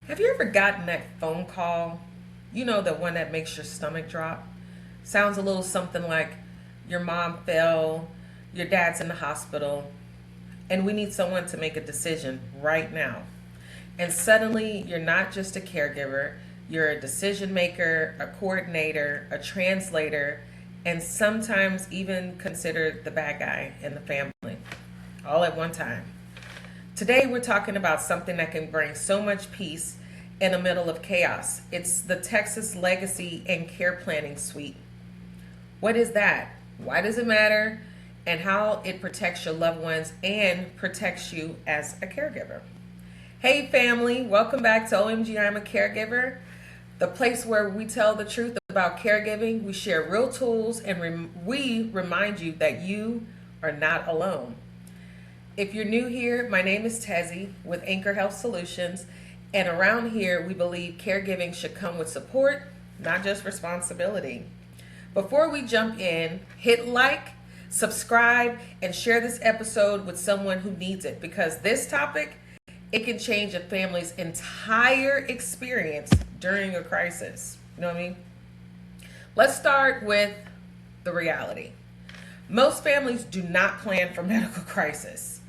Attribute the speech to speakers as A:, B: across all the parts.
A: Have you ever gotten that phone call? You know, the one that makes your stomach drop? Sounds a little something like your mom fell, your dad's in the hospital, and we need someone to make a decision right now. And suddenly, you're not just a caregiver, you're a decision maker, a coordinator, a translator, and sometimes even considered the bad guy in the family, all at one time. Today, we're talking about something that can bring so much peace in the middle of chaos. It's the Texas Legacy and Care Planning Suite. What is that? Why does it matter? And how it protects your loved ones and protects you as a caregiver. Hey, family, welcome back to OMG I'm a Caregiver, the place where we tell the truth about caregiving. We share real tools and we remind you that you are not alone. If you're new here, my name is Tezzy with Anchor Health Solutions, and around here we believe caregiving should come with support, not just responsibility. Before we jump in, hit like, subscribe, and share this episode with someone who needs it, because this topic, it can change a family's entire experience during a crisis. You know what I mean? Let's start with the reality. Most families do not plan for medical crisis.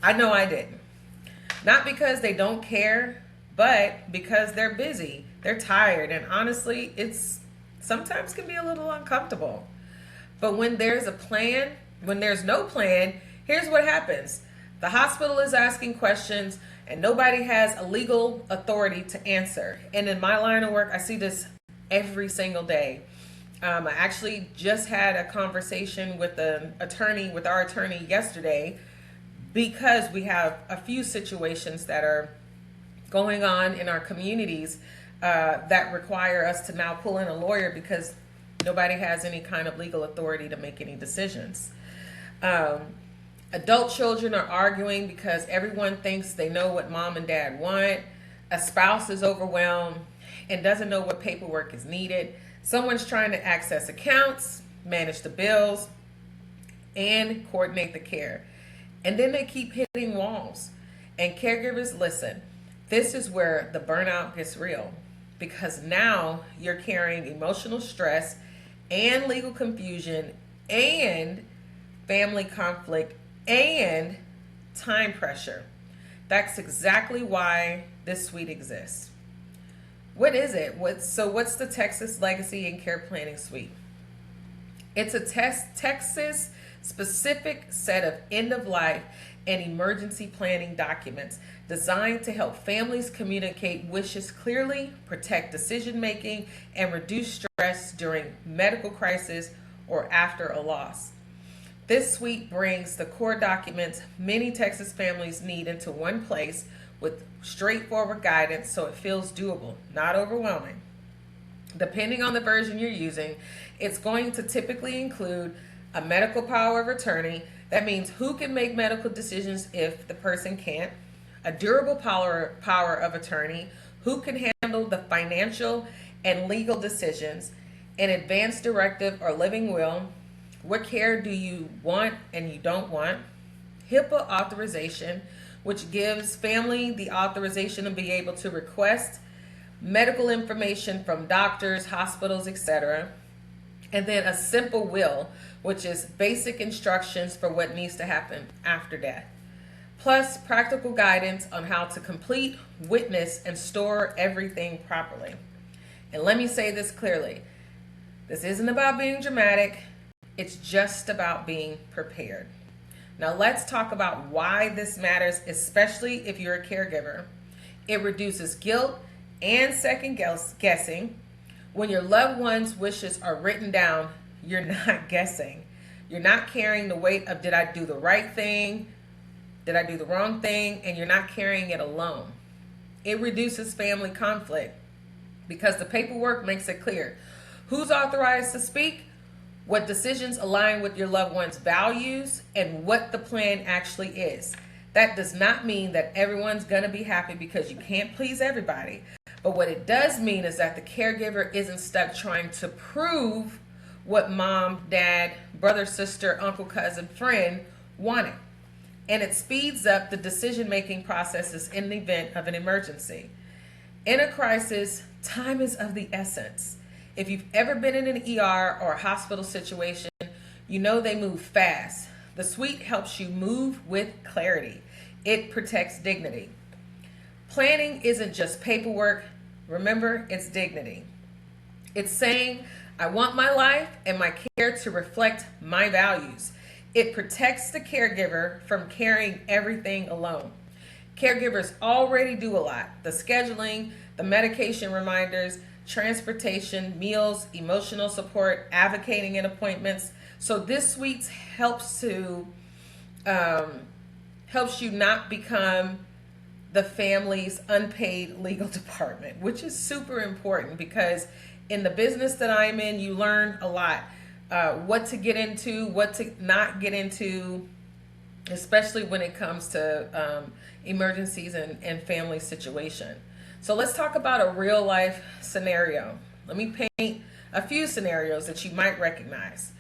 A: I know I didn't. Not because they don't care, but because they're busy, they're tired, and honestly, it's sometimes can be a little uncomfortable. But when there's a plan, when there's no plan, here's what happens. The hospital is asking questions and nobody has a legal authority to answer. And in my line of work, I see this every single day. I actually just had a conversation with our attorney yesterday, because we have a few situations that are going on in our communities that require us to now pull in a lawyer because nobody has any kind of legal authority to make any decisions. Adult children are arguing because everyone thinks they know what mom and dad want. A spouse is overwhelmed and doesn't know what paperwork is needed. Someone's trying to access accounts, manage the bills, and coordinate the care. And then they keep hitting walls. And caregivers, listen, this is where the burnout gets real, because now you're carrying emotional stress and legal confusion and family conflict and time pressure. That's exactly why this suite exists. What is it? What's the Texas Legacy and Care Planning Suite? It's a Texas specific set of end-of-life and emergency planning documents designed to help families communicate wishes clearly, protect decision-making, and reduce stress during medical crisis or after a loss. This suite brings the core documents many Texas families need into one place with straightforward guidance so it feels doable, not overwhelming. Depending on the version you're using, it's going to typically include a medical power of attorney. That means who can make medical decisions if the person can't. A durable power of attorney, who can handle the financial and legal decisions. An advance directive or living will. What care do you want and you don't want? HIPAA authorization, which gives family the authorization to be able to request medical information from doctors, hospitals, etc. And then a simple will, which is basic instructions for what needs to happen after death. Plus practical guidance on how to complete, witness, and store everything properly. And let me say this clearly. This isn't about being dramatic. It's just about being prepared. Now let's talk about why this matters, especially if you're a caregiver. It reduces guilt and second guessing. When your loved one's wishes are written down, you're not guessing. You're not carrying the weight of, did I do the right thing? Did I do the wrong thing? And you're not carrying it alone. It reduces family conflict because the paperwork makes it clear who's authorized to speak, what decisions align with your loved one's values, and what the plan actually is. That does not mean that everyone's going to be happy, because you can't please everybody. But what it does mean is that the caregiver isn't stuck trying to prove what mom, dad, brother, sister, uncle, cousin, friend wanted. And it speeds up the decision-making processes in the event of an emergency. In a crisis, time is of the essence. If you've ever been in an ER or a hospital situation, you know they move fast. The suite helps you move with clarity. It protects dignity. Planning isn't just paperwork. Remember, it's dignity. It's saying, I want my life and my care to reflect my values. It protects the caregiver from carrying everything alone. Caregivers already do a lot. The scheduling, the medication reminders, transportation, meals, emotional support, advocating in appointments. So this suite helps you not become the family's unpaid legal department, which is super important because in the business that I'm in, you learn a lot. What to get into, what to not get into, especially when it comes to emergencies and family situation. So let's talk about a real life scenario. Let me paint a few scenarios that you might recognize.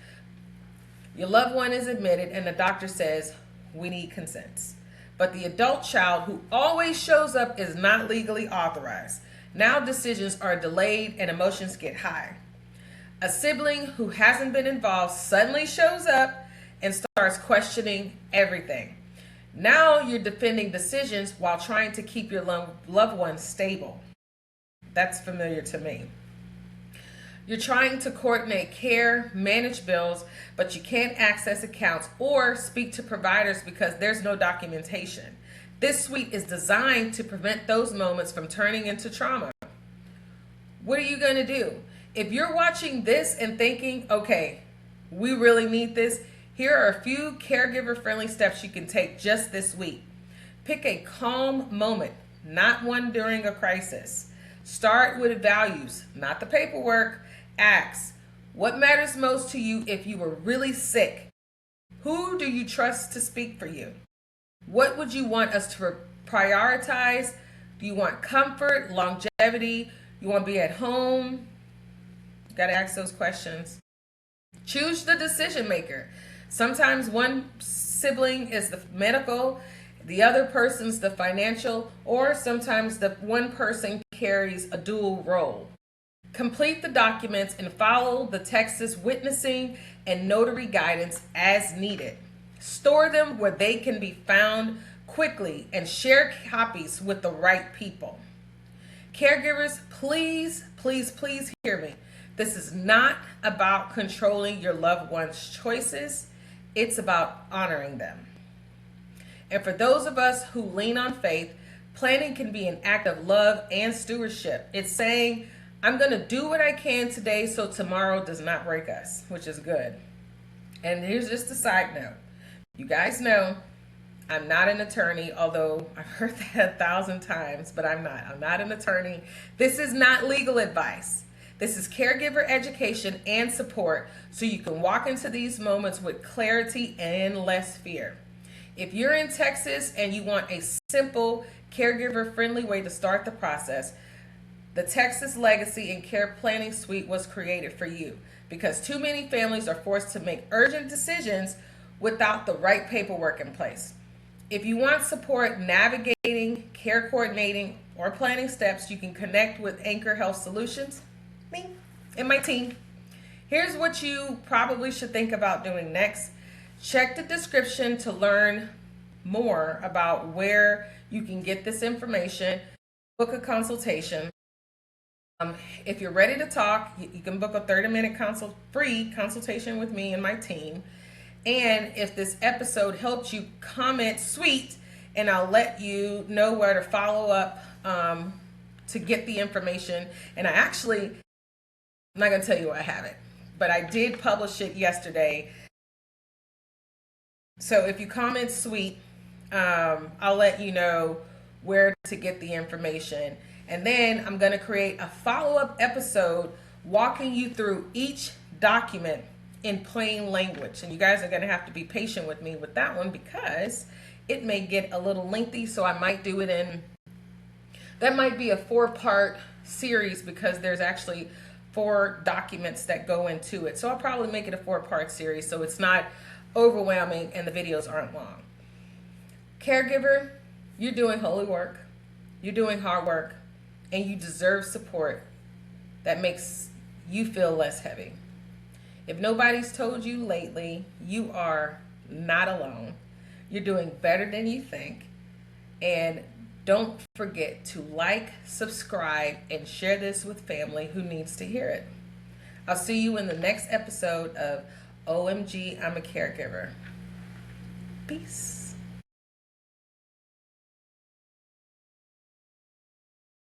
A: Your loved one is admitted and the doctor says, we need consents. But the adult child who always shows up is not legally authorized. Now decisions are delayed and emotions get high. A sibling who hasn't been involved suddenly shows up and starts questioning everything. Now you're defending decisions while trying to keep your loved one stable. That's familiar to me. You're trying to coordinate care, manage bills, but you can't access accounts or speak to providers because there's no documentation. This suite is designed to prevent those moments from turning into trauma. What are you going to do? If you're watching this and thinking, okay, we really need this, here are a few caregiver-friendly steps you can take just this week. Pick a calm moment, not one during a crisis. Start with values, not the paperwork. Ask, what matters most to you if you were really sick? Who do you trust to speak for you? What would you want us to prioritize? Do you want comfort, longevity? You want to be at home? You got to ask those questions. Choose the decision maker. Sometimes one sibling is the medical, the other person's the financial, or sometimes the one person carries a dual role. Complete the documents and follow the Texas witnessing and notary guidance as needed. Store them where they can be found quickly and share copies with the right people. Caregivers, please, please, please hear me. This is not about controlling your loved one's choices. It's about honoring them. And for those of us who lean on faith, planning can be an act of love and stewardship. It's saying, I'm going to do what I can today so tomorrow does not break us, which is good. And here's just a side note. You guys know I'm not an attorney, although I've heard that 1,000 times, but I'm not. I'm not an attorney. This is not legal advice. This is caregiver education and support so you can walk into these moments with clarity and less fear. If you're in Texas and you want a simple, caregiver-friendly way to start the process, the Texas Legacy and Care Planning Suite was created for you because too many families are forced to make urgent decisions without the right paperwork in place. If you want support navigating, care coordinating, or planning steps, you can connect with Anchor Health Solutions, me, and my team. Here's what you probably should think about doing next. Check the description to learn more about where you can get this information. Book a consultation. If you're ready to talk, you can book a 30-minute free consultation with me and my team. And if this episode helped you, comment sweet, and I'll let you know where to follow up to get the information. And I'm not going to tell you where I have it, but I did publish it yesterday. So if you comment sweet, I'll let you know where to get the information. And then I'm going to create a follow-up episode walking you through each document in plain language. And you guys are going to have to be patient with me with that one because it may get a little lengthy. So I might do it that might be a 4-part series because there's actually 4 documents that go into it. So I'll probably make it a 4-part series so it's not overwhelming and the videos aren't long. Caregiver, you're doing holy work. You're doing hard work. and you deserve support that makes you feel less heavy. If nobody's told you lately, you are not alone. You're doing better than you think. And don't forget to like, subscribe, and share this with family who needs to hear it. I'll see you in the next episode of OMG, I'm a Caregiver. Peace.